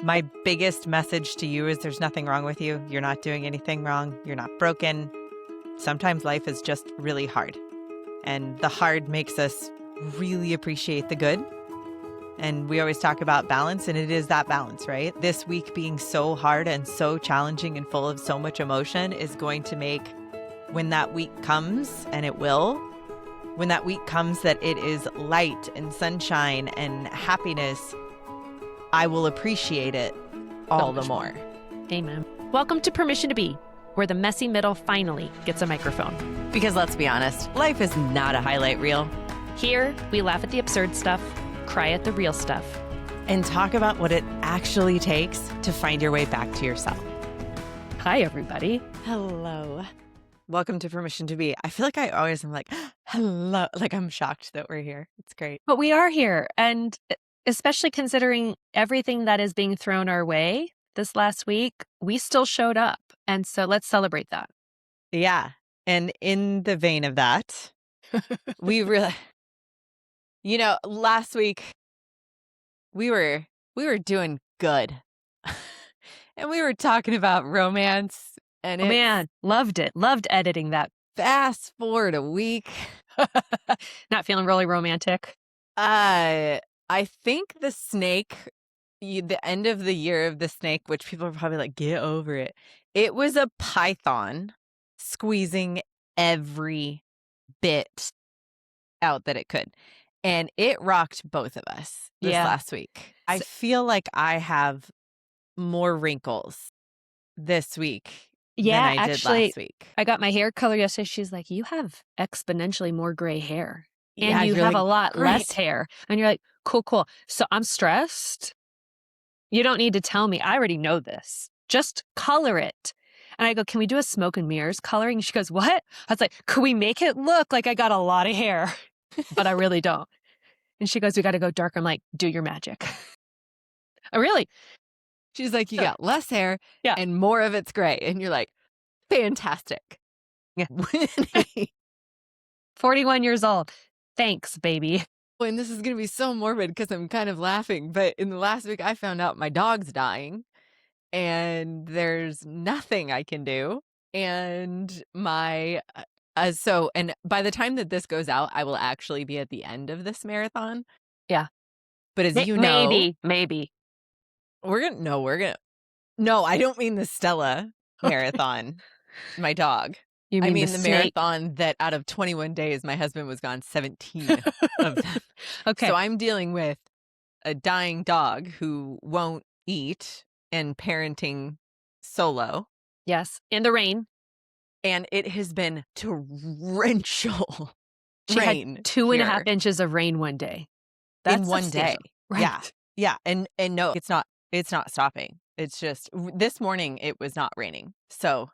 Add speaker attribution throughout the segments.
Speaker 1: My biggest message to you is there's nothing wrong with you. You're not doing anything wrong. You're not broken. Sometimes life is just really hard. And the hard makes us really appreciate the good. And we always talk about balance, and it is that balance, right? This week being so hard and so challenging and full of so much emotion is going to make, when that week comes, and it will, when that week comes that it is light and sunshine and happiness, I will appreciate it all the more.
Speaker 2: Amen. Welcome to Permission to Be, where the messy middle finally gets a microphone.
Speaker 1: Because let's be honest, life is not a highlight reel.
Speaker 2: Here, we laugh at the absurd stuff, cry at the real stuff,
Speaker 1: and talk about what it actually takes to find your way back to yourself.
Speaker 2: Hi, everybody.
Speaker 1: Hello. Welcome to Permission to Be. I feel like I always am like, hello. Like I'm shocked that we're here. It's great.
Speaker 2: But we are here. And especially considering everything that is being thrown our way this last week, we still showed up. And so let's celebrate that.
Speaker 1: Yeah. And in the vein of that, we really, last week we were doing good. And we were talking about romance. And
Speaker 2: man, loved it. Loved editing that.
Speaker 1: Fast forward a week.
Speaker 2: Not feeling really romantic.
Speaker 1: I think the snake, the end of the year of the snake, which people are probably like, get over it. It was a python squeezing every bit out that it could. And it rocked both of us this last week. I feel like I have more wrinkles this week than I did last week.
Speaker 2: I got my hair color yesterday. She's like, you have exponentially more gray hair. And
Speaker 1: Yeah,
Speaker 2: you
Speaker 1: you're
Speaker 2: have
Speaker 1: like,
Speaker 2: a lot
Speaker 1: great.
Speaker 2: less hair. And you're like, cool. So I'm stressed. You don't need to tell me. I already know this. Just color it. And I go, can we do a smoke and mirrors coloring? And she goes, what? I was like, could we make it look like I got a lot of hair? But I really don't. And she goes, we got to go dark. I'm like, do your magic. Really?
Speaker 1: She's like, you got less hair and more of it's gray. And you're like, fantastic.
Speaker 2: Yeah. 41 years old. Thanks, baby.
Speaker 1: And this is going to be so morbid because I'm kind of laughing. But in the last week, I found out my dog's dying and there's nothing I can do. And and by the time that this goes out, I will actually be at the end of this marathon.
Speaker 2: Yeah.
Speaker 1: But as you know,
Speaker 2: maybe.
Speaker 1: No, I don't mean the Stella marathon, my dog.
Speaker 2: You mean
Speaker 1: I mean
Speaker 2: the
Speaker 1: marathon that out of 21 days, my husband was gone 17 of them.
Speaker 2: Okay.
Speaker 1: So I'm dealing with a dying dog who won't eat and parenting solo.
Speaker 2: Yes. In the rain.
Speaker 1: And it has been torrential rain.
Speaker 2: Had 2.5 inches of rain one day.
Speaker 1: That's in one day.
Speaker 2: Right.
Speaker 1: Yeah. And no, it's not stopping. It's just this morning it was not raining. So,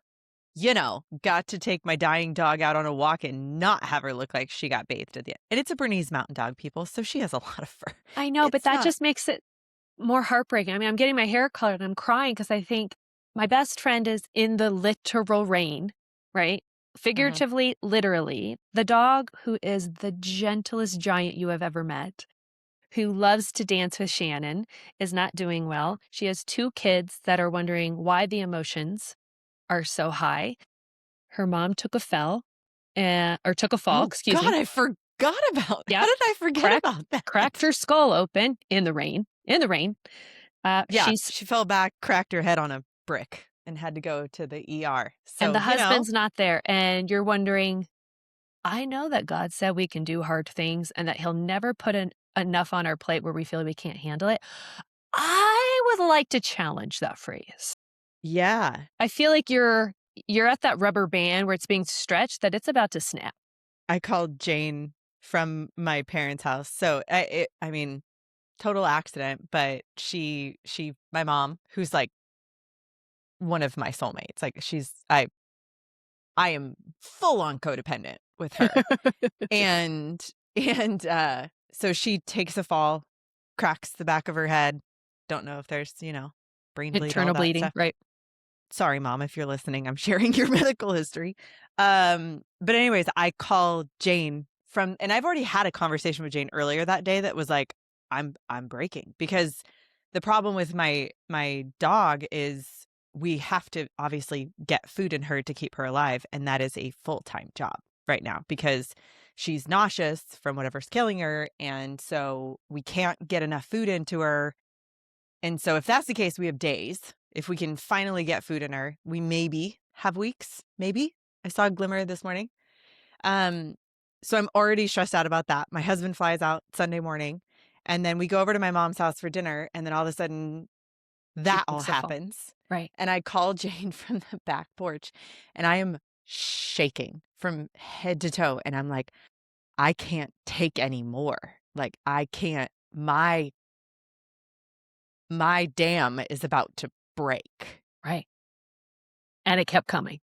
Speaker 1: got to take my dying dog out on a walk and not have her look like she got bathed at the end. And it's a Bernese Mountain Dog, people, so she has a lot of fur.
Speaker 2: I know, but that just makes it more heartbreaking. I mean, I'm getting my hair colored and I'm crying because I think my best friend is in the literal rain, right? Figuratively, literally. The dog who is the gentlest giant you have ever met, who loves to dance with Shannon, is not doing well. She has 2 kids that are wondering why the emotions are so high. Her mom took a fall, excuse me.
Speaker 1: God, I forgot about that. How did I forget about that?
Speaker 2: Cracked her skull open in the rain.
Speaker 1: She fell back, cracked her head on a brick, and had to go to the ER. So,
Speaker 2: and the husband's not there. And you're wondering, I know that God said we can do hard things and that he'll never put enough on our plate where we feel we can't handle it. I would like to challenge that phrase.
Speaker 1: Yeah.
Speaker 2: I feel like you're at that rubber band where it's being stretched that it's about to snap.
Speaker 1: I called Jane from my parents' house. So I mean, total accident, but my mom, who's like one of my soulmates, like I am full on codependent with her. and so she takes a fall, cracks the back of her head. Don't know if there's, brain bleed,
Speaker 2: internal bleeding,
Speaker 1: stuff.
Speaker 2: Right?
Speaker 1: Sorry, Mom, if you're listening, I'm sharing your medical history. But anyways, I called Jane and I've already had a conversation with Jane earlier that day that was like, I'm breaking, because The problem with my dog is we have to obviously get food in her to keep her alive, and that is a full-time job right now because she's nauseous from whatever's killing her, and so we can't get enough food into her. And so if that's the case, we have days. If we can finally get food in her, we maybe have weeks, maybe. I saw a glimmer this morning. So I'm already stressed out about that. My husband flies out Sunday morning, and then we go over to my mom's house for dinner, and then all of a sudden
Speaker 2: She
Speaker 1: that all
Speaker 2: takes the fall.
Speaker 1: happens.
Speaker 2: Right.
Speaker 1: And I call Jane from the back porch, and I am shaking from head to toe, and I'm like, I can't take any more. Like, I can't. My dam is about to break.
Speaker 2: Right. And it kept coming.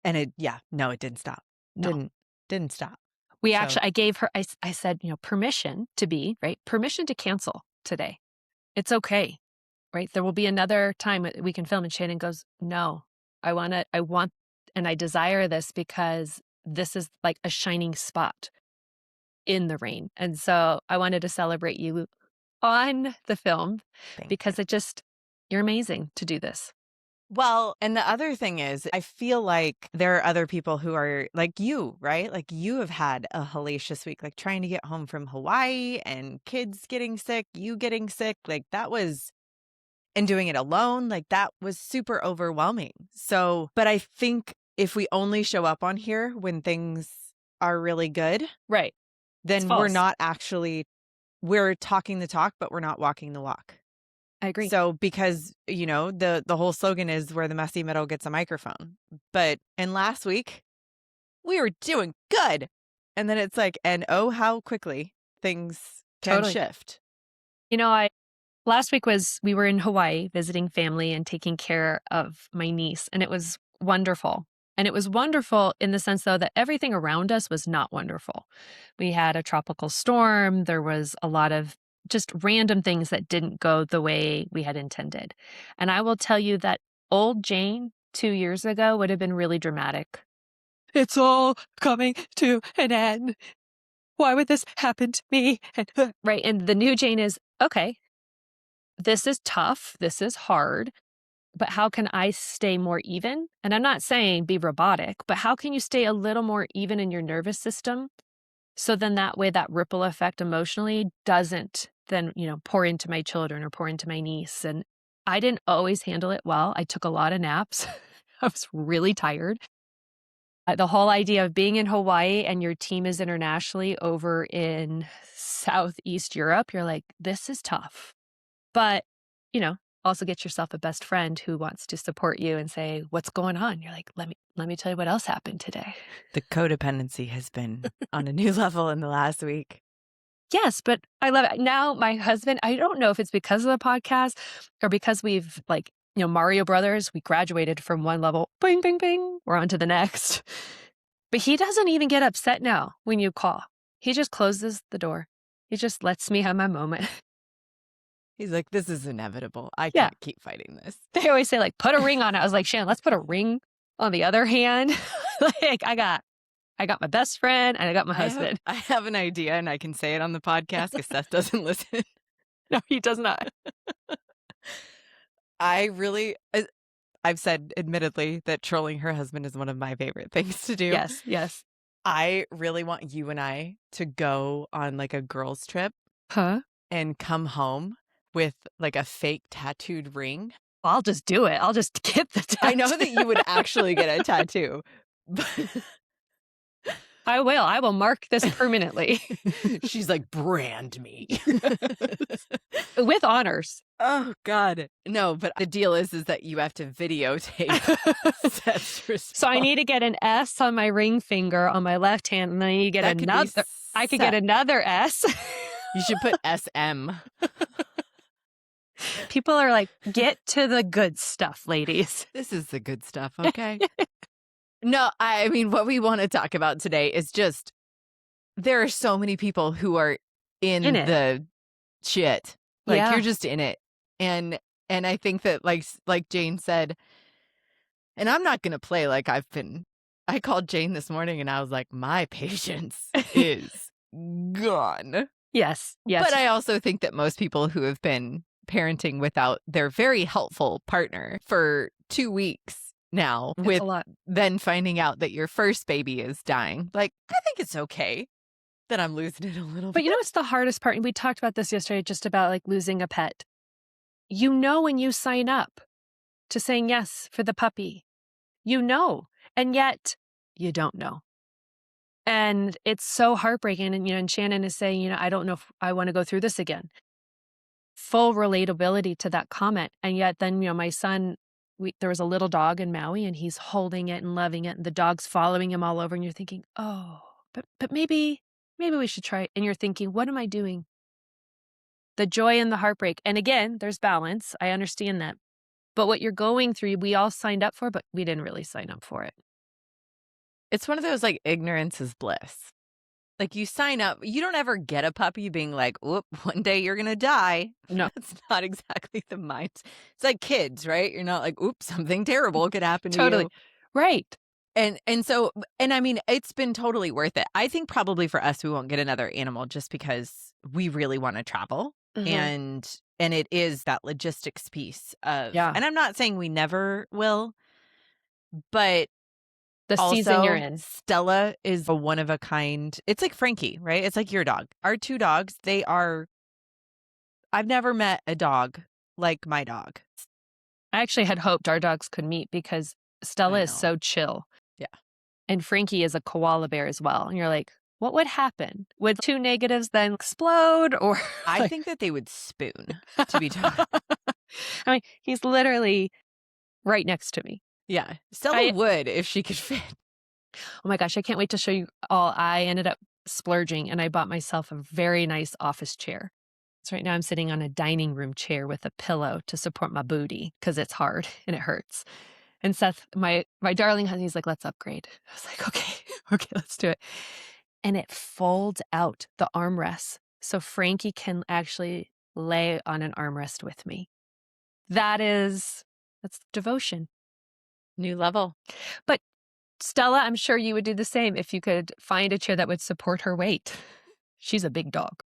Speaker 1: And it didn't stop.
Speaker 2: No.
Speaker 1: Didn't stop.
Speaker 2: We
Speaker 1: So-
Speaker 2: actually, I gave her, I said, permission to cancel today. It's okay, right? There will be another time we can film. And Shannon goes, no, I want, and I desire this because this is like a shining spot in the rain. And so I wanted to celebrate you on the film because you're amazing to do this.
Speaker 1: Well, and the other thing is, I feel like there are other people who are like you, right? Like you have had a hellacious week, like trying to get home from Hawaii and kids getting sick, you getting sick. Like and doing it alone, like that was super overwhelming. So, but I think if we only show up on here when things are really good,
Speaker 2: right,
Speaker 1: then we're talking the talk, but we're not walking the walk.
Speaker 2: I agree.
Speaker 1: So because, the whole slogan is where the messy middle gets a microphone. And last week we were doing good. And then it's like, and oh, how quickly things can shift.
Speaker 2: Last week we were in Hawaii visiting family and taking care of my niece, and it was wonderful. And it was wonderful in the sense, though, that everything around us was not wonderful. We had a tropical storm. There was a lot of just random things that didn't go the way we had intended. And I will tell you that old Jane 2 years ago would have been really dramatic. It's all coming to an end. Why would this happen to me? Right. And the new Jane is, okay, this is tough. This is hard. But how can I stay more even? And I'm not saying be robotic, but how can you stay a little more even in your nervous system? So then that way, that ripple effect emotionally doesn't then, pour into my children or pour into my niece. And I didn't always handle it well. I took a lot of naps. I was really tired. The whole idea of being in Hawaii and your team is internationally over in Southeast Europe, you're like, this is tough. But, also get yourself a best friend who wants to support you and say, what's going on? You're like, let me tell you what else happened today.
Speaker 1: The codependency has been on a new level in the last week.
Speaker 2: Yes, but I love it. Now my husband, I don't know if it's because of the podcast or because we've Mario Brothers, we graduated from one level, bing, bing, bing, we're on to the next. But he doesn't even get upset now when you call. He just closes the door. He just lets me have my moment.
Speaker 1: He's like, this is inevitable. I can't keep fighting this.
Speaker 2: They always say, put a ring on it. I was like, Shannon, let's put a ring on the other hand. I got my best friend and I got my husband.
Speaker 1: I have an idea and I can say it on the podcast because Seth doesn't listen.
Speaker 2: No, he does not.
Speaker 1: I've said admittedly that trolling her husband is one of my favorite things to do.
Speaker 2: Yes.
Speaker 1: I really want you and I to go on a girls' trip. And come home with a fake tattooed ring.
Speaker 2: Well, I'll just do it. I'll just get the tattoo.
Speaker 1: I know that you would actually get a tattoo. But
Speaker 2: I will mark this permanently.
Speaker 1: She's like, brand me.
Speaker 2: With honors.
Speaker 1: Oh, God. No, but the deal is that you have to videotape Seth's response.
Speaker 2: So I need to get an S on my ring finger on my left hand, and then I need to get another. I could get another S.
Speaker 1: You should put SM.
Speaker 2: People are like, get to the good stuff, ladies.
Speaker 1: This is the good stuff, okay? No, I mean, what we want to talk about today is just there are so many people who are in the shit. You're just in it. And I think that like Jane said, and I'm not going to play I called Jane this morning and I was like, my patience is gone.
Speaker 2: Yes.
Speaker 1: But I also think that most people who have been parenting without their very helpful partner for 2 weeks now,
Speaker 2: It's
Speaker 1: with
Speaker 2: a lot.
Speaker 1: then finding out that your first baby is dying. Like, I think it's okay that I'm losing it a little
Speaker 2: But
Speaker 1: bit.
Speaker 2: you know what's the hardest part? And we talked about this yesterday, just about like losing a pet. You know when you sign up to saying yes for the puppy, you know, and yet you don't know. And it's so heartbreaking. And, and Shannon is saying, I don't know if I want to go through this again. Full relatability to that comment. And yet then, my son, there was a little dog in Maui and he's holding it and loving it. And the dog's following him all over. And you're thinking, oh, but maybe we should try it. And you're thinking, what am I doing? The joy and the heartbreak. And again, there's balance. I understand that. But what you're going through, we all signed up for, but we didn't really sign up for it.
Speaker 1: It's one of those, like, ignorance is bliss. Like, you sign up, you don't ever get a puppy being like, whoop, one day you're going to die.
Speaker 2: No.
Speaker 1: That's not exactly the mind. It's like kids, right? You're not like, oops, something terrible could happen to
Speaker 2: Totally.
Speaker 1: you.
Speaker 2: Right.
Speaker 1: And so, and I mean, it's been totally worth it. I think probably for us, we won't get another animal just because we really want to travel. And it is that logistics piece of,
Speaker 2: Yeah.
Speaker 1: and I'm not saying we never will, but
Speaker 2: The
Speaker 1: also,
Speaker 2: season you're in.
Speaker 1: Stella is a one of a kind. It's like Frankie, right? It's like your dog. Our 2 dogs, I've never met a dog like my dog.
Speaker 2: I actually had hoped our dogs could meet because Stella is so chill.
Speaker 1: Yeah.
Speaker 2: And Frankie is a koala bear as well. And you're like, what would happen? Would 2 negatives then explode? Or
Speaker 1: I think that they would spoon, to be totally.
Speaker 2: I mean, he's literally right next to me.
Speaker 1: Yeah. Stella would if she could fit.
Speaker 2: Oh my gosh, I can't wait to show you all. I ended up splurging and I bought myself a very nice office chair. So right now I'm sitting on a dining room chair with a pillow to support my booty because it's hard and it hurts. And Seth, my darling husband, he's like, let's upgrade. I was like, okay, let's do it. And it folds out the armrests. So Frankie can actually lay on an armrest with me. That's devotion.
Speaker 1: New level.
Speaker 2: But Stella, I'm sure you would do the same if you could find a chair that would support her weight. She's a big dog.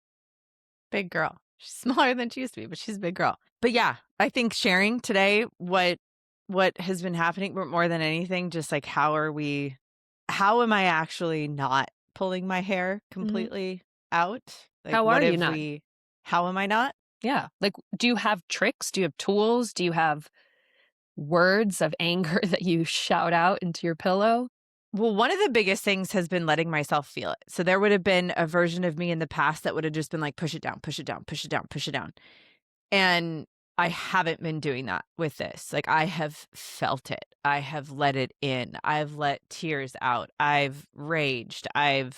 Speaker 1: Big girl. She's smaller than she used to be, but she's a big girl. But yeah, I think sharing today what has been happening, but more than anything, just like how am I actually not pulling my hair completely out? Like,
Speaker 2: How are you not?
Speaker 1: How am I not?
Speaker 2: Yeah. Like, do you have tricks? Do you have tools? Do you have words of anger that you shout out into your pillow?
Speaker 1: Well, one of the biggest things has been letting myself feel it. So there would have been a version of me in the past that would have just been like, push it down, push it down, push it down, push it down. And I haven't been doing that with this. Like, I have felt it. I have let it in. I've let tears out. I've raged. And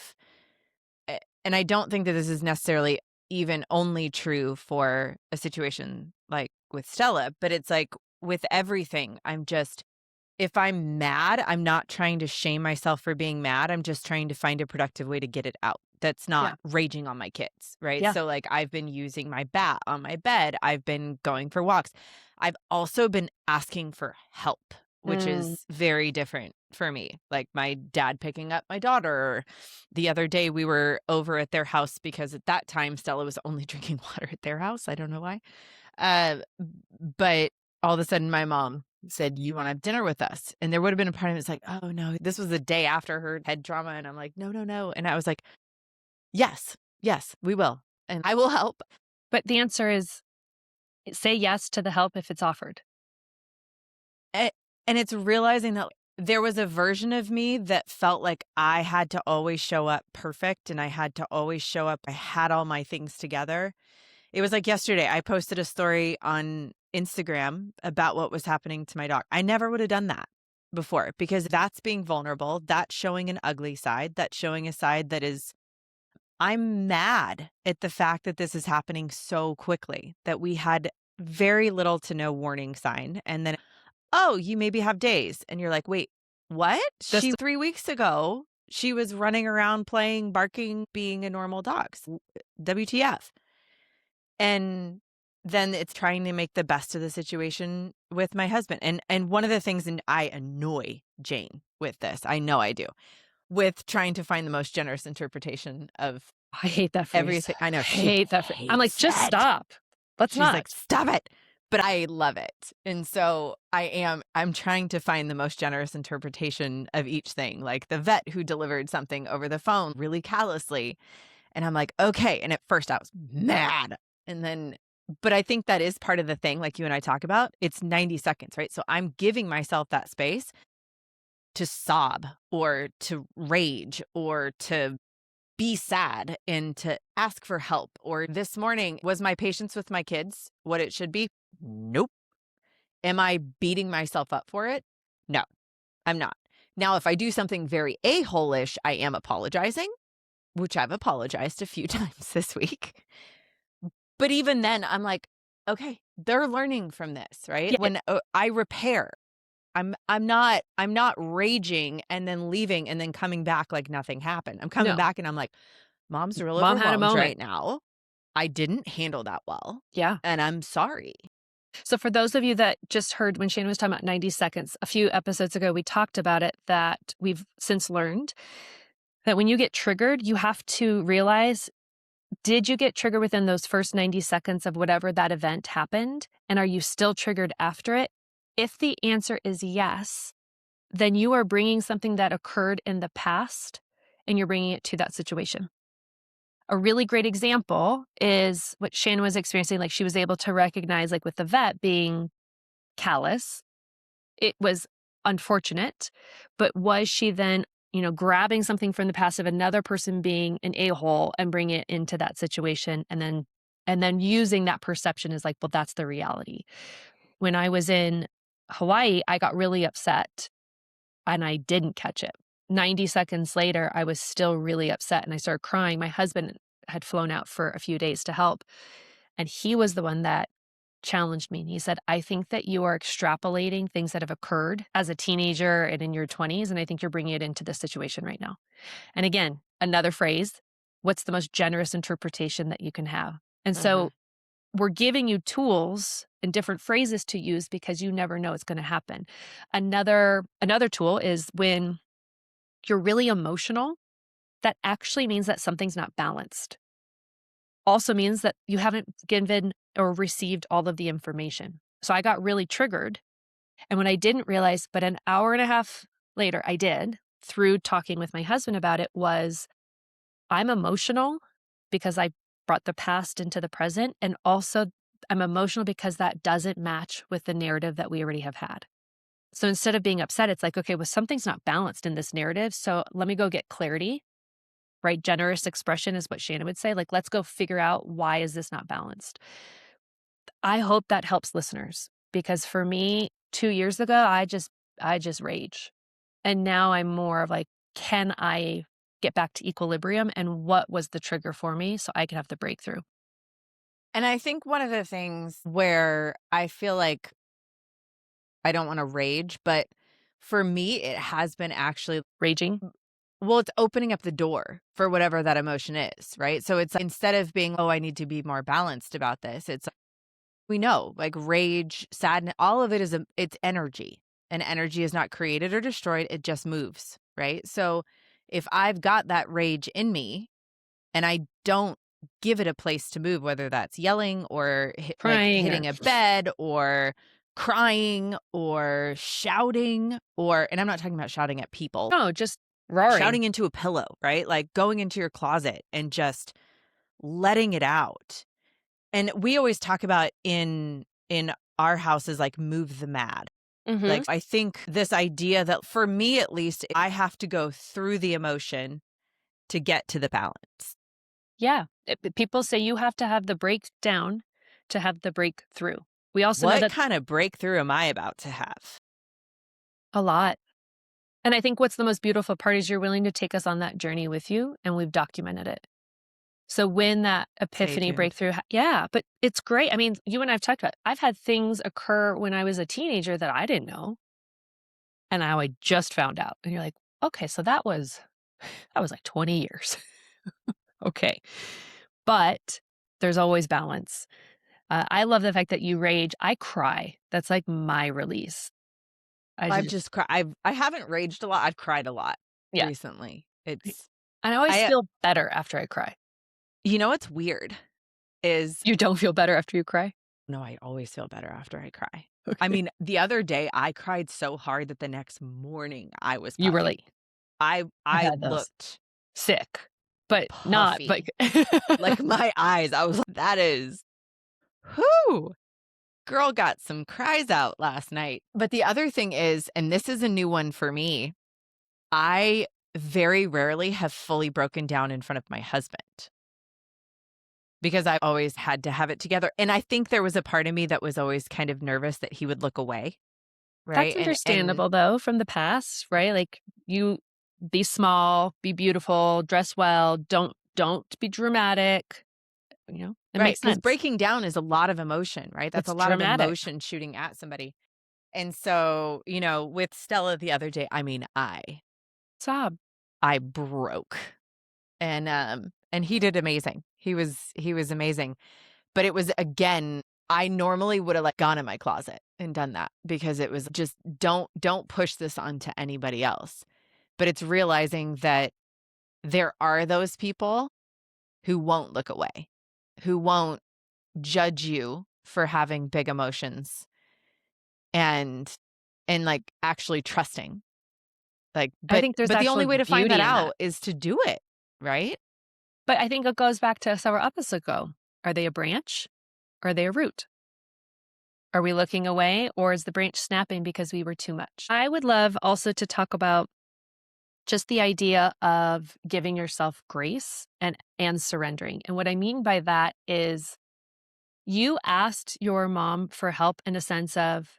Speaker 1: I don't think that this is necessarily even only true for a situation like with Stella, but it's like with everything, if I'm mad, I'm not trying to shame myself for being mad. I'm just trying to find a productive way to get it out. That's not raging on my kids, right?
Speaker 2: Yeah.
Speaker 1: So like I've been using my bat on my bed. I've been going for walks. I've also been asking for help, which is very different for me. Like my dad picking up my daughter. Or the other day we were over at their house because at that time Stella was only drinking water at their house. I don't know why. But all of a sudden my mom said, you want to have dinner with us? And there would have been a part of me that's like, oh no, this was the day after her head trauma. And I'm like, no. And I was like, yes, we will. And I will help.
Speaker 2: But the answer is say yes to the help if it's offered.
Speaker 1: And it's realizing that there was a version of me that felt like I had to always show up perfect and I had to always show up. I had all my things together. It was like yesterday, I posted a story on Instagram about what was happening to my dog. I never would have done that before because that's being vulnerable. That's showing an ugly side. That's showing a side that is, I'm mad at the fact that this is happening so quickly, that we had very little to no warning sign. And then, oh, you maybe have days. And you're like, wait, what? 3 weeks ago, she was running around playing, barking, being a normal dog. WTF. And then it's trying to make the best of the situation with my husband. And one of the things, and I annoy Jane with this, I know I do, with trying to find the most generous interpretation of
Speaker 2: I hate that phrase.
Speaker 1: everything. I know.
Speaker 2: I hate that phrase. I'm like, just stop. Let's
Speaker 1: She's like,
Speaker 2: not.
Speaker 1: stop it. But I love it. And so I'm trying to find the most generous interpretation of each thing. Like the vet who delivered something over the phone really callously. And I'm like, okay. And at first I was mad. And then, but I think that is part of the thing, like you and I talk about. It's 90 seconds, right? So I'm giving myself that space to sob or to rage or to be sad and to ask for help. Or this morning, was my patience with my kids what it should be? Nope. Am I beating myself up for it? No, I'm not. Now, if I do something very a-hole-ish, I am apologizing, which I've apologized a few times this week. But even then, I'm like, okay, they're learning from this, right?
Speaker 2: Yeah.
Speaker 1: When I repair, I'm not raging and then leaving and then coming back like nothing happened. I'm coming
Speaker 2: No.
Speaker 1: back and I'm like, mom's real
Speaker 2: Mom had a
Speaker 1: overwhelmed
Speaker 2: moment.
Speaker 1: right now. I didn't handle that well,
Speaker 2: Yeah.
Speaker 1: and I'm sorry.
Speaker 2: So for those of you that just heard when Shane was talking about 90 seconds, a few episodes ago, we talked about it, that we've since learned that when you get triggered, you have to realize, did you get triggered within those first 90 seconds of whatever that event happened? And are you still triggered after it? If the answer is yes, then you are bringing something that occurred in the past and you're bringing it to that situation. A really great example is what Shannon was experiencing. Like, she was able to recognize, like with the vet being callous, it was unfortunate, but was she then, grabbing something from the past of another person being an a-hole and bring it into that situation, and then using that perception as like, well, that's the reality. When I was in Hawaii, I got really upset and I didn't catch it. 90 seconds later, I was still really upset and I started crying. My husband had flown out for a few days to help, and he was the one that challenged me. And he said, I think that you are extrapolating things that have occurred as a teenager and in your 20s. And I think you're bringing it into this situation right now. And again, another phrase, what's the most generous interpretation that you can have? And
Speaker 1: Mhm.
Speaker 2: so we're giving you tools and different phrases to use because you never know it's going to happen. Another tool is when you're really emotional, that actually means that something's not balanced. Also means that you haven't given or received all of the information. So I got really triggered. And when I didn't realize, but an hour and a half later, I did, through talking with my husband about it, was I'm emotional because I brought the past into the present. And also, I'm emotional because that doesn't match with the narrative that we already have had. So instead of being upset, it's like, okay, well, something's not balanced in this narrative. So let me go get clarity, right? Generous expression is what Shannon would say. Like, let's go figure out, why is this not balanced? I hope that helps listeners, because for me, 2 years ago, I just rage. And now I'm more of like, can I get back to equilibrium, and what was the trigger for me so I could have the breakthrough?
Speaker 1: And I think one of the things where I feel like I don't wanna rage, but for me, it has been actually
Speaker 2: Raging?
Speaker 1: well, it's opening up the door for whatever that emotion is, right? So it's instead of being, "Oh, I need to be more balanced about this," it's we know, like, rage, sadness, all of it is it's energy, and energy is not created or destroyed, it just moves, right? So if I've got that rage in me and I don't give it a place to move, whether that's yelling or like
Speaker 2: Crying or
Speaker 1: hitting a bed or crying or shouting, or, and I'm not talking about shouting at people,
Speaker 2: no, just roaring.
Speaker 1: shouting into a pillow, right? Like going into your closet and just letting it out. And we always talk about in our house is like move the mad.
Speaker 2: Mhm.
Speaker 1: Like I think this idea that for me at least, I have to go through the emotion to get to the balance.
Speaker 2: Yeah. People say you have to have the breakdown to have the breakthrough. We also know
Speaker 1: What
Speaker 2: that
Speaker 1: kind of breakthrough am I about to have?
Speaker 2: a lot. And I think what's the most beautiful part is you're willing to take us on that journey with you, and we've documented it. So when that
Speaker 1: Stay
Speaker 2: epiphany
Speaker 1: tuned.
Speaker 2: breakthrough, yeah, but it's great. I mean, you and I've talked about, I've had things occur when I was a teenager that I didn't know, and now I just found out. And you're like, okay, so that was like 20 years. Okay. But there's always balance. I love the fact that you rage. I cry. That's like my release. I
Speaker 1: I've
Speaker 2: just,
Speaker 1: just cried. I haven't raged a lot. I've cried a lot
Speaker 2: yeah.
Speaker 1: recently. It's
Speaker 2: And I always
Speaker 1: I
Speaker 2: feel better after I cry.
Speaker 1: you know it's weird is
Speaker 2: You don't feel better after you cry?
Speaker 1: no, I always feel better after I cry. I
Speaker 2: Okay.
Speaker 1: mean, the other day I cried so hard that the next morning I was
Speaker 2: You were
Speaker 1: puffy.
Speaker 2: like, I've
Speaker 1: I
Speaker 2: had those.
Speaker 1: looked
Speaker 2: Sick, but not like
Speaker 1: puffy. Like my eyes, I was like, that is whoo. Girl got some cries out last night. But the other thing is, and this is a new one for me, I very rarely have fully broken down in front of my husband because I've always had to have it together. And I think there was a part of me that was always kind of nervous that he would look away,
Speaker 2: That's
Speaker 1: right? And
Speaker 2: understandable though from the past, right? Like you be small, be beautiful, dress well, don't be dramatic, it
Speaker 1: right,
Speaker 2: makes
Speaker 1: because
Speaker 2: sense.
Speaker 1: breaking down is a lot of emotion, right? That's a
Speaker 2: It's
Speaker 1: lot of
Speaker 2: dramatic.
Speaker 1: emotion shooting at somebody. And so, with Stella the other day, I mean,
Speaker 2: Sob.
Speaker 1: I broke. And he did amazing. He was amazing. But it was again, I normally would have like gone in my closet and done that because it was just don't push this onto anybody else. But it's realizing that there are those people who won't look away, who won't judge you for having big emotions and like actually trusting. Like
Speaker 2: I
Speaker 1: but
Speaker 2: think there's
Speaker 1: but the only
Speaker 2: actually
Speaker 1: way to find
Speaker 2: beauty
Speaker 1: that
Speaker 2: in that.
Speaker 1: out is to do it, right?
Speaker 2: But I think it goes back to several episodes ago. Are they a branch? Or are they a root? Are we looking away or is the branch snapping because we were too much? I would love also to talk about just the idea of giving yourself grace and surrendering. And what I mean by that is you asked your mom for help in a sense of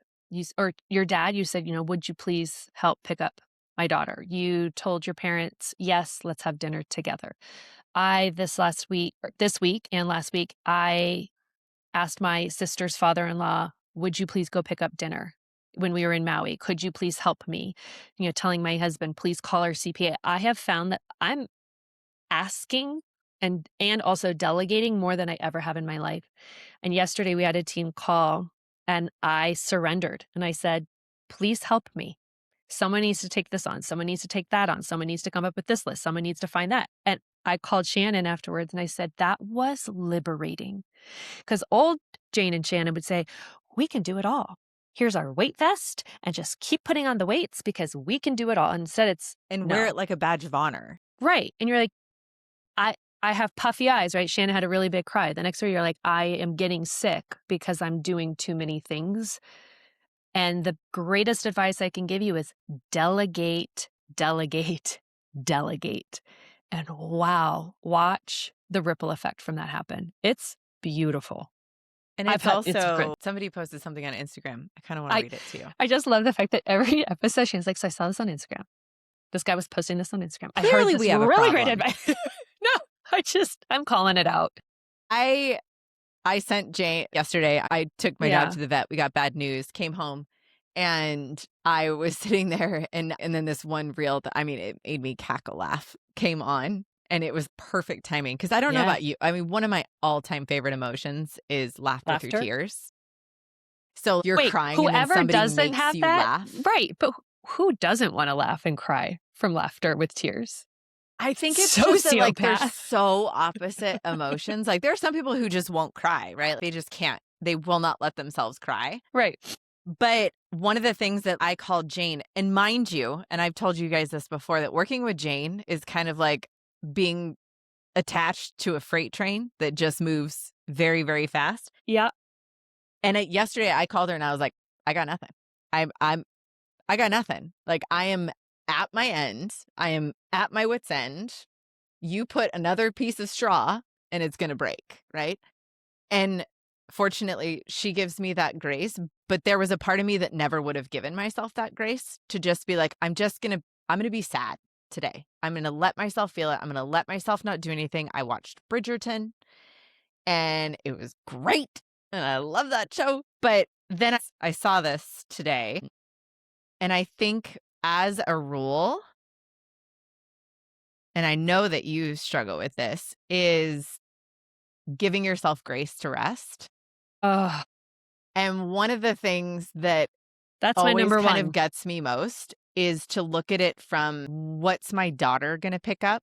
Speaker 2: or your dad, you said, would you please help pick up my daughter? You told your parents, yes, let's have dinner together. This week and last week, I asked my sister's father-in-law, would you please go pick up dinner when we were in Maui? Could you please help me? Telling my husband, please call our CPA. I have found that I'm asking and also delegating more than I ever have in my life. And yesterday we had a team call and I surrendered and I said, please help me. Someone needs to take this on. Someone needs to take that on. Someone needs to come up with this list. Someone needs to find that. And I called Shannon afterwards and I said, that was liberating. Because old Jane and Shannon would say, we can do it all. Here's our weight vest and just keep putting on the weights because we can do it all. Instead, it's
Speaker 1: And wear
Speaker 2: no.
Speaker 1: it like a badge of honor.
Speaker 2: Right. And you're like, I have puffy eyes, right? Shannon had a really big cry. The next day you're like, I am getting sick because I'm doing too many things. And the greatest advice I can give you is delegate, delegate, delegate. And wow, watch the ripple effect from that happen. It's beautiful.
Speaker 1: And
Speaker 2: I've
Speaker 1: it's
Speaker 2: had it's great.
Speaker 1: also somebody posted something on Instagram. I kind of want to
Speaker 2: I
Speaker 1: read it to you.
Speaker 2: I just love the fact that every episode she's like, so I saw this on Instagram. This guy was posting this on Instagram. I heard
Speaker 1: Clearly
Speaker 2: this
Speaker 1: we have a
Speaker 2: really great
Speaker 1: problem.
Speaker 2: advice. No, I'm calling it out.
Speaker 1: I sent Jane yesterday. I took my
Speaker 2: Yeah.
Speaker 1: dog to the vet. We got bad news, came home, and I was sitting there and then this one reel that it made me cackle laugh came on. And it was perfect timing because I don't know
Speaker 2: Yeah.
Speaker 1: about you. I mean, one of my all-time favorite emotions is laughter through
Speaker 2: Laughter.
Speaker 1: tears. So you're
Speaker 2: Wait,
Speaker 1: crying and then
Speaker 2: whoever
Speaker 1: somebody
Speaker 2: doesn't
Speaker 1: makes
Speaker 2: have
Speaker 1: you
Speaker 2: that,
Speaker 1: laugh.
Speaker 2: right? But who doesn't want to laugh and cry from laughter with tears?
Speaker 1: I think it's just that like they're
Speaker 2: Sociopath.
Speaker 1: so opposite emotions. Like there are some people who just won't cry, right? They just can't. They will not let themselves cry.
Speaker 2: Right.
Speaker 1: But one of the things that I called Jane, and mind you, and I've told you guys this before, that working with Jane is kind of like being attached to a freight train that just moves very, very fast.
Speaker 2: Yeah.
Speaker 1: And yesterday I called her and I was like, I got nothing. I got nothing. Like I am at my end. I am at my wit's end. You put another piece of straw and it's going to break, right? And fortunately, she gives me that grace. But there was a part of me that never would have given myself that grace to just be like, I'm going to be sad today. I'm going to let myself feel it. I'm going to let myself not do anything. I watched Bridgerton and it was great. And I love that show. But then I saw this today. And I think as a rule, and I know that you struggle with this, is giving yourself grace to rest.
Speaker 2: Oh,
Speaker 1: And one of the things that
Speaker 2: that's my
Speaker 1: always
Speaker 2: number
Speaker 1: kind
Speaker 2: one.
Speaker 1: of gets me most is to look at it from what's my daughter going to pick up?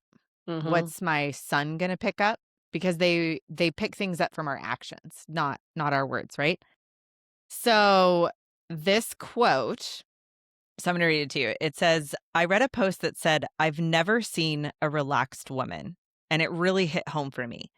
Speaker 2: Mhm.
Speaker 1: What's my son going to pick up? because they pick things up from our actions, not our words, right? So this quote, so I'm going to read it to you. It says, I read a post that said, I've never seen a relaxed woman. And it really hit home for me.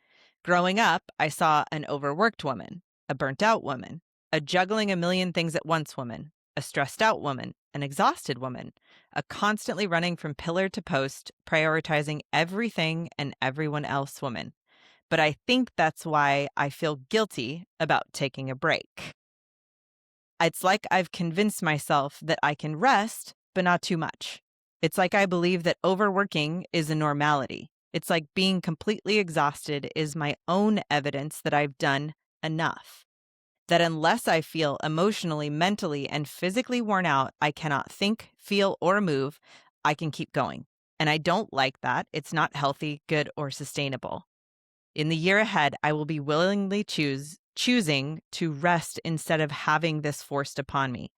Speaker 1: Growing up, I saw an overworked woman, a burnt out woman, a juggling a million things at once woman, a stressed out woman, an exhausted woman, a constantly running from pillar to post, prioritizing everything and everyone else woman. But I think that's why I feel guilty about taking a break. It's like I've convinced myself that I can rest, but not too much. It's like I believe that overworking is a normality. It's like being completely exhausted is my own evidence that I've done enough. That unless I feel emotionally, mentally, and physically worn out, I cannot think, feel, or move, I can keep going. And I don't like that. It's not healthy, good, or sustainable. In the year ahead, I will be willingly choosing to rest instead of having this forced upon me.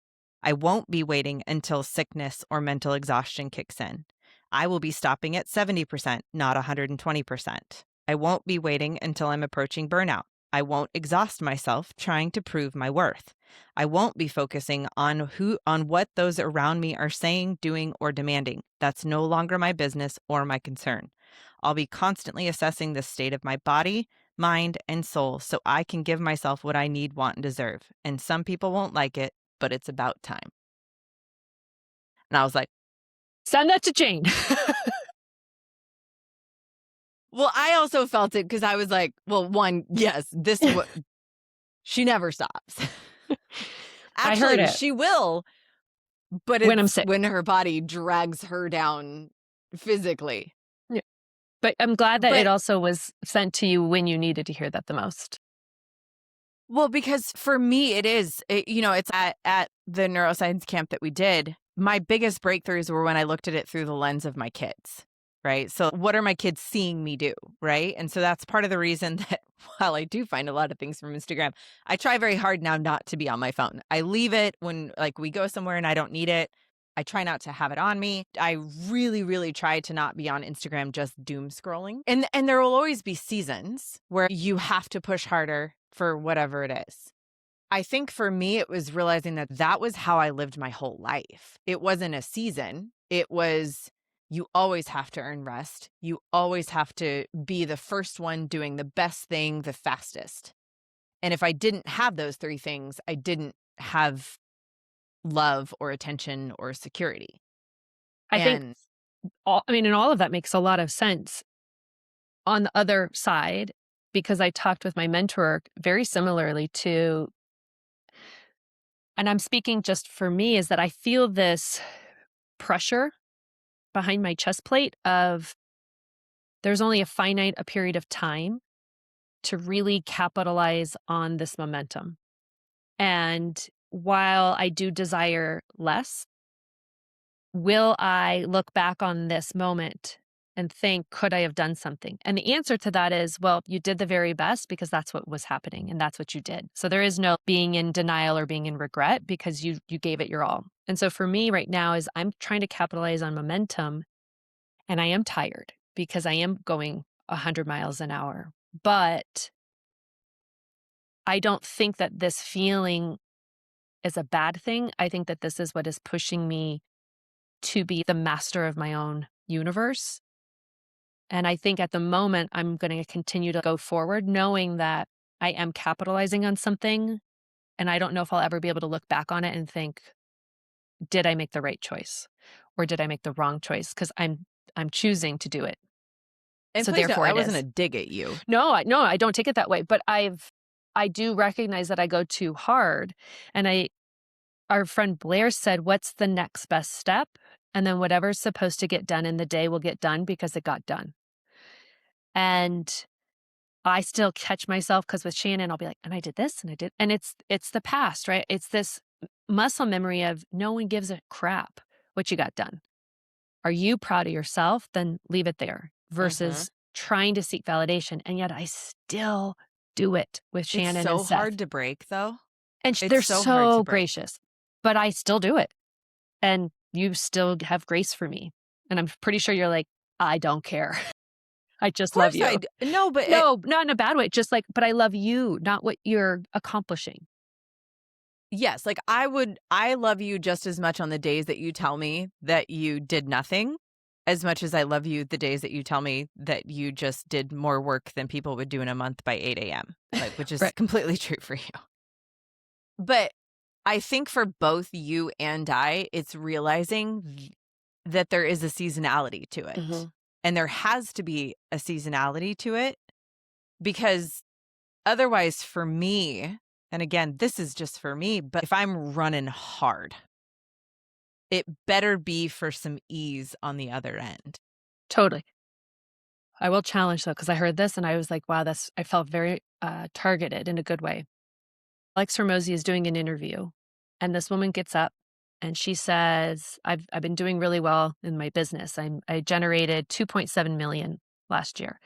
Speaker 1: I won't be waiting until sickness or mental exhaustion kicks in. I will be stopping at 70%, not 120%. I won't be waiting until I'm approaching burnout. I won't exhaust myself trying to prove my worth. I won't be focusing on what those around me are saying, doing, or demanding. That's no longer my business or my concern. I'll be constantly assessing the state of my body, mind, and soul so I can give myself what I need, want, and deserve. And some people won't like it, but it's about time. And I was like,
Speaker 2: Send that to Jane.
Speaker 1: well, I also felt it because I was like, well, one, yes, she never stops.
Speaker 2: I heard
Speaker 1: Actually,
Speaker 2: it.
Speaker 1: she will, but
Speaker 2: When I'm
Speaker 1: it's
Speaker 2: sick.
Speaker 1: when her body drags her down physically.
Speaker 2: Yeah. But I'm glad that it
Speaker 1: But
Speaker 2: also was sent to you when you needed to hear that the most.
Speaker 1: well, because for me, it's at the neuroscience camp that we did. My biggest breakthroughs were when I looked at it through the lens of my kids, right? So what are my kids seeing me do, right? And so that's part of the reason that while I do find a lot of things from Instagram, I try very hard now not to be on my phone. I leave it when like we go somewhere and I don't need it. I try not to have it on me. I really, really try to not be on Instagram just doom scrolling. And there will always be seasons where you have to push harder for whatever it is. I think for me, it was realizing that that was how I lived my whole life. It wasn't a season. It was you always have to earn rest. You always have to be the first one doing the best thing the fastest. And if I didn't have those three things, I didn't have love or attention or security.
Speaker 2: I think
Speaker 1: And
Speaker 2: and all of that makes a lot of sense. On the other side, because I talked with my mentor very similarly to, and I'm speaking just for me, is that I feel this pressure behind my chest plate of there's only a period of time to really capitalize on this momentum. And while I do desire less, will I look back on this moment and think, could I have done something? And the answer to that is, well, you did the very best because that's what was happening and that's what you did. So there is no being in denial or being in regret because you gave it your all. And so for me right now is I'm trying to capitalize on momentum, and I am tired because I am going 100 miles an hour. But I don't think that this feeling is a bad thing. I think that this is what is pushing me to be the master of my own universe. And I think at the moment, I'm going to continue to go forward knowing that I am capitalizing on something. And I don't know if I'll ever be able to look back on it and think, did I make the right choice? Or did I make the wrong choice? Because I'm choosing to do it.
Speaker 1: and
Speaker 2: So
Speaker 1: please, no,
Speaker 2: therefore
Speaker 1: I
Speaker 2: it
Speaker 1: wasn't
Speaker 2: is.
Speaker 1: a dig at you.
Speaker 2: No, I don't take it that way. But I do recognize that I go too hard. And our friend Blair said, what's the next best step? And then whatever's supposed to get done in the day will get done because it got done. And I still catch myself because with Shannon, I'll be like, and I did this and I did. And it's the past, right? It's this muscle memory of no one gives a crap what you got done. Are you proud of yourself? Then leave it there versus trying to seek validation. And yet I still do it with
Speaker 1: It's
Speaker 2: Shannon
Speaker 1: so
Speaker 2: and Seth.
Speaker 1: hard to break, though.
Speaker 2: And
Speaker 1: It's
Speaker 2: they're
Speaker 1: so hard to
Speaker 2: so
Speaker 1: break.
Speaker 2: gracious, but I still do it. And you still have grace for me. And I'm pretty sure you're like, I don't care. I
Speaker 1: Of
Speaker 2: just love
Speaker 1: course
Speaker 2: you.
Speaker 1: no, but
Speaker 2: No, not in a bad way. Just like, but I love you, not what you're accomplishing.
Speaker 1: yes, like I love you just as much on the days that you tell me that you did nothing, as much as I love you the days that you tell me that you just did more work than people would do in a month by 8 a.m., like, which is
Speaker 2: Right.
Speaker 1: completely true for you. But I think for both you and I, it's realizing that there is a seasonality to it.
Speaker 2: Mhm.
Speaker 1: And there has to be a seasonality to it because otherwise, for me, and again, this is just for me, but if I'm running hard, it better be for some ease on the other end.
Speaker 2: Totally. I will challenge though, because I heard this and I was like, wow, I felt very targeted in a good way. Alex Hormozy is doing an interview, and this woman gets up and she says, I've been doing really well in my business. I generated 2.7 million last year.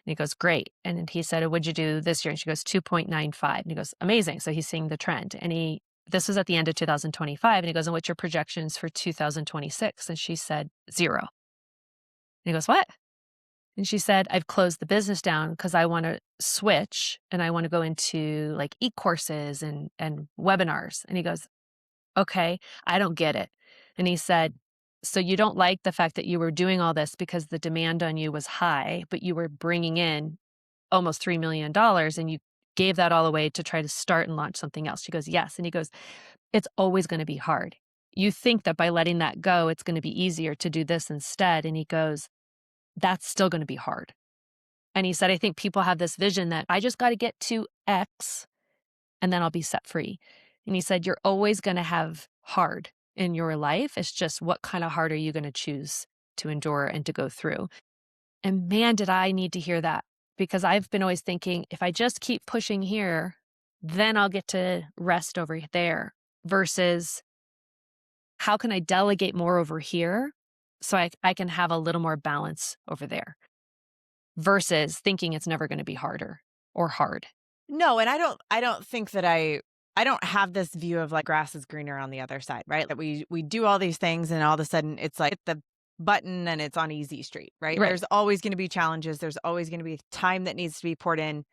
Speaker 2: And he goes, great. And then he said, what'd you do this year? And she goes, 2.95. And he goes, amazing. So he's seeing the trend. And this was at the end of 2025. And he goes, and what's your projections for 2026? And she said, 0. And he goes, what? And she said, I've closed the business down because I want to switch and I want to go into like e-courses and webinars. And he goes, okay, I don't get it. And he said, so you don't like the fact that you were doing all this because the demand on you was high, but you were bringing in almost $3 million and you gave that all away to try to start and launch something else. She goes, yes. And he goes, it's always going to be hard. You think that by letting that go, it's going to be easier to do this instead. And he goes, that's still going to be hard. And he said, I think people have this vision that I just got to get to X and then I'll be set free. And he said, you're always going to have hard in your life. It's just what kind of hard are you going to choose to endure and to go through? And man, did I need to hear that, because I've been always thinking if I just keep pushing here, then I'll get to rest over there versus how can I delegate more over here so I can have a little more balance over there versus thinking it's never going to be harder or hard.
Speaker 1: No, and I don't think that I don't have this view of like grass is greener on the other side, right? That we do all these things and all of a sudden it's like hit the button and it's on easy street, right?
Speaker 2: Right.
Speaker 1: There's always going to be challenges. There's always going to be time that needs to be poured in.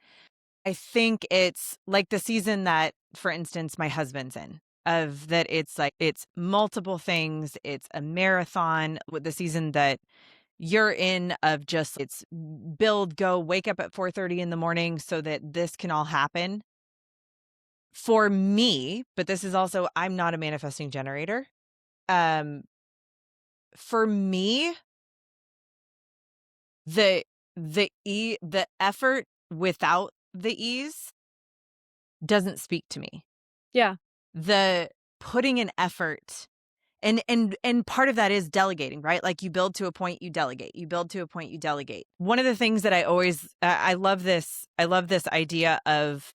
Speaker 1: I think it's like the season that, for instance, my husband's in, of that it's like it's multiple things. It's a marathon with the season that you're in of just it's build, go, wake up at 4:30 in the morning so that this can all happen. For me, but this is also I'm not a manifesting generator. Um for me, the effort without the ease doesn't speak to me.
Speaker 2: Yeah.
Speaker 1: The putting in effort and part of that is delegating, right? Like you build to a point, you delegate. You build to a point, you delegate. One of the things that I always I love this idea of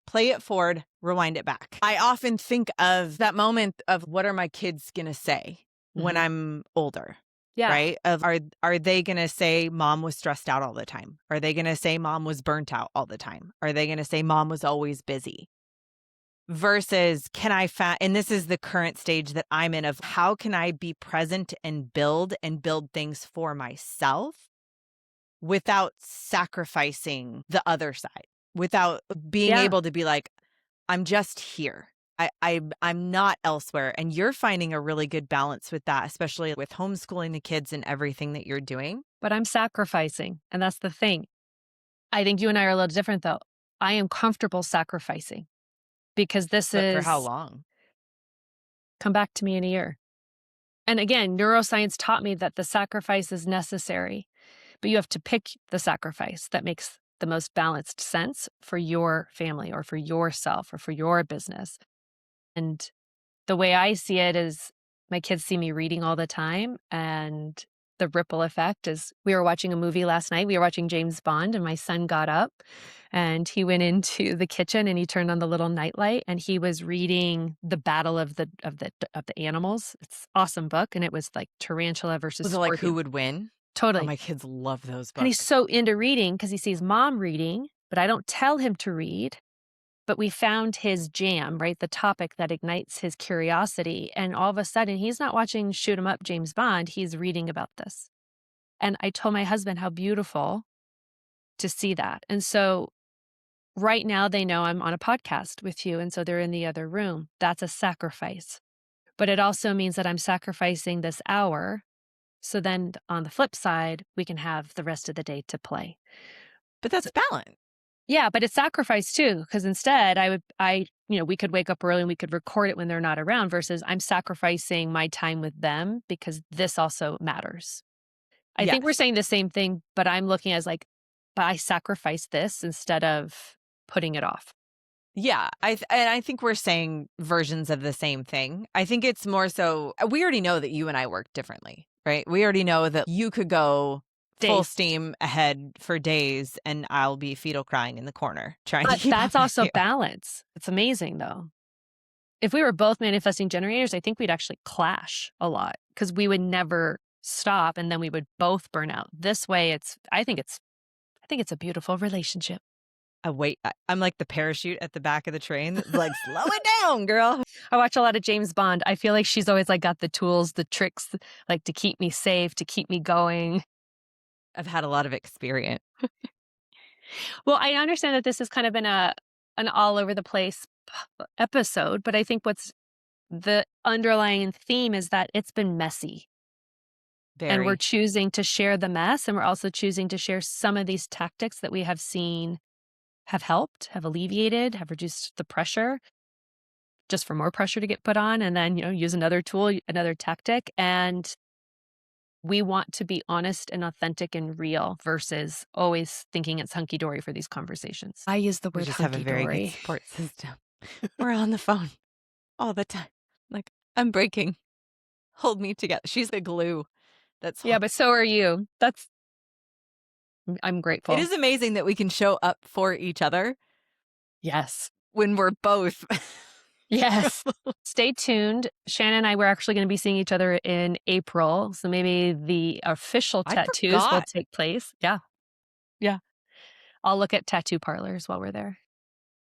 Speaker 1: play it forward, rewind it back. I often think of that moment of what are my kids going to say when
Speaker 2: Mhm.
Speaker 1: I'm older?
Speaker 2: Yeah.
Speaker 1: Right? Of are they going to say mom was stressed out all the time? Are they going to say mom was burnt out all the time? Are they going to say mom was always busy? Versus can I and this is the current stage that I'm in of how can I be present and build things for myself without sacrificing the other side, without being
Speaker 2: Yeah.
Speaker 1: able to be like, I'm just here. I'm not elsewhere. And you're finding a really good balance with that, especially with homeschooling the kids and everything that you're doing.
Speaker 2: But I'm sacrificing. And that's the thing. I think you and I are a little different though. I am comfortable sacrificing because this
Speaker 1: But for how
Speaker 2: is
Speaker 1: long?
Speaker 2: come back to me in a year. And again, neuroscience taught me that the sacrifice is necessary, but you have to pick the sacrifice that makes the most balanced sense for your family or for yourself or for your business. And the way I see it is my kids see me reading all the time, and the ripple effect is we were watching a movie last night. We were watching James Bond, and my son got up and he went into the kitchen and he turned on the little nightlight and he was reading The Battle of the Animals. It's an awesome book, and it was like tarantula versus
Speaker 1: Was it like who
Speaker 2: scorpion.
Speaker 1: would win? Oh,
Speaker 2: Totally.
Speaker 1: my kids love those
Speaker 2: And he's
Speaker 1: books.
Speaker 2: so into reading because he sees mom reading, but I don't tell him to read. But we found his jam, right? The topic that ignites his curiosity. And all of a sudden, he's not watching Shoot 'em Up James Bond. He's reading about this. And I told my husband how beautiful to see that. And so right now they know I'm on a podcast with you. And so they're in the other room. That's a sacrifice. But it also means that I'm sacrificing this hour. So then on the flip side, we can have the rest of the day to play.
Speaker 1: But that's balance.
Speaker 2: Yeah, but it's sacrifice too, because instead we could wake up early and we could record it when they're not around versus I'm sacrificing my time with them because this also matters. I think we're
Speaker 1: Yes.
Speaker 2: saying the same thing, but I'm looking as like, but I sacrifice this instead of putting it off.
Speaker 1: Yeah, I think we're saying versions of the same thing. I think it's more so we already know that you and I work differently, right? We already know that you could go full
Speaker 2: Days.
Speaker 1: steam ahead for days and I'll be fetal crying in the corner trying to
Speaker 2: But
Speaker 1: keep
Speaker 2: that's
Speaker 1: up with
Speaker 2: also
Speaker 1: you.
Speaker 2: balance. It's amazing though. If we were both manifesting generators, I think we'd actually clash a lot because we would never stop and then we would both burn out. This way I think it's a beautiful relationship.
Speaker 1: I'm like the parachute at the back of the train that's like, slow it down, girl.
Speaker 2: I watch a lot of James Bond. I feel like she's always like got the tools, the tricks, like to keep me safe, to keep me going.
Speaker 1: I've had a lot of experience.
Speaker 2: Well, I understand that this has kind of been an all over the place episode, but I think what's the underlying theme is that it's been messy. And we're
Speaker 1: Very.
Speaker 2: choosing to share the mess, and we're also choosing to share some of these tactics that we have seen have helped, have alleviated, have reduced the pressure, just for more pressure to get put on, and then, use another tool, another tactic. And we want to be honest and authentic and real versus always thinking it's hunky-dory for these conversations. I use the
Speaker 1: We
Speaker 2: word
Speaker 1: just have a very good
Speaker 2: hunky-dory.
Speaker 1: support system. We're on the phone all the time. Like, I'm breaking. Hold me together. She's the glue.
Speaker 2: Yeah, but so are you. I'm grateful.
Speaker 1: It is amazing that we can show up for each other
Speaker 2: Yes.
Speaker 1: when we're both.
Speaker 2: Yes. Stay tuned. Shannon and I were actually going to be seeing each other in April. So maybe the official
Speaker 1: I
Speaker 2: tattoos will
Speaker 1: forgot.
Speaker 2: take place. Yeah. Yeah. I'll look at tattoo parlors while we're there.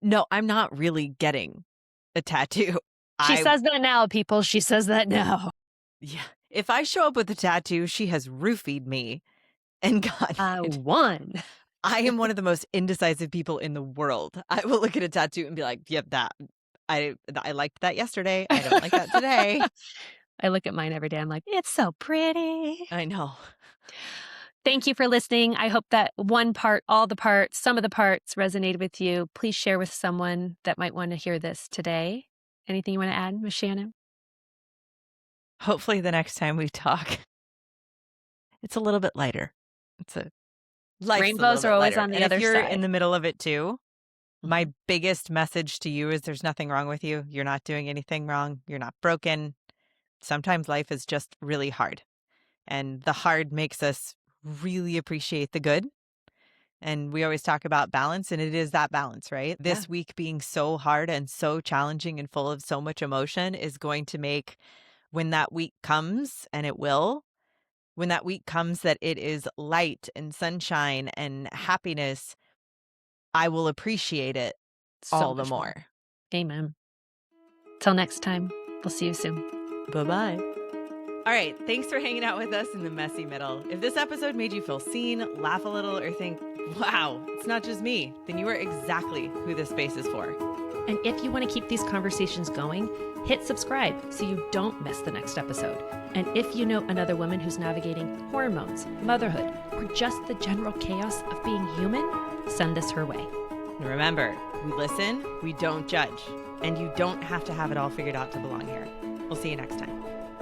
Speaker 1: No, I'm not really getting a tattoo.
Speaker 2: She says that now, people. She says that now.
Speaker 1: Yeah. If I show up with a tattoo, she has roofied me and gotten
Speaker 2: I
Speaker 1: it.
Speaker 2: won.
Speaker 1: I am one of the most indecisive people in the world. I will look at a tattoo and be like, yep, that. I liked that yesterday. I don't like that today.
Speaker 2: I look at mine every day. I'm like, it's so pretty.
Speaker 1: I know.
Speaker 2: Thank you for listening. I hope that one part, all the parts, some of the parts resonated with you. Please share with someone that might want to hear this today. Anything you want to add, Ms. Shannon?
Speaker 1: Hopefully the next time we talk, it's a little bit lighter. It's a life's
Speaker 2: Rainbows
Speaker 1: a little
Speaker 2: are
Speaker 1: bit
Speaker 2: always
Speaker 1: lighter.
Speaker 2: on the
Speaker 1: And
Speaker 2: other
Speaker 1: if you're
Speaker 2: side.
Speaker 1: in the middle of it too, my biggest message to you is there's nothing wrong with you. You're not doing anything wrong. You're not broken. Sometimes life is just really hard. And the hard makes us really appreciate the good. And we always talk about balance, and it is that balance, right? This week being so hard and so challenging and full of so much emotion is going to make when that week comes, and it will, when that week comes that it is light and sunshine and happiness, I will appreciate it all the more.
Speaker 2: Amen. Till next time, we'll see you soon.
Speaker 1: Bye-bye. All right. Thanks for hanging out with us in the messy middle. If this episode made you feel seen, laugh a little, or think, wow, it's not just me, then you are exactly who this space is for.
Speaker 2: And if you want to keep these conversations going, hit subscribe so you don't miss the next episode. And if you know another woman who's navigating hormones, motherhood, or just the general chaos of being human, send this her way.
Speaker 1: And remember, we listen, we don't judge, and you don't have to have it all figured out to belong here. We'll see you next time.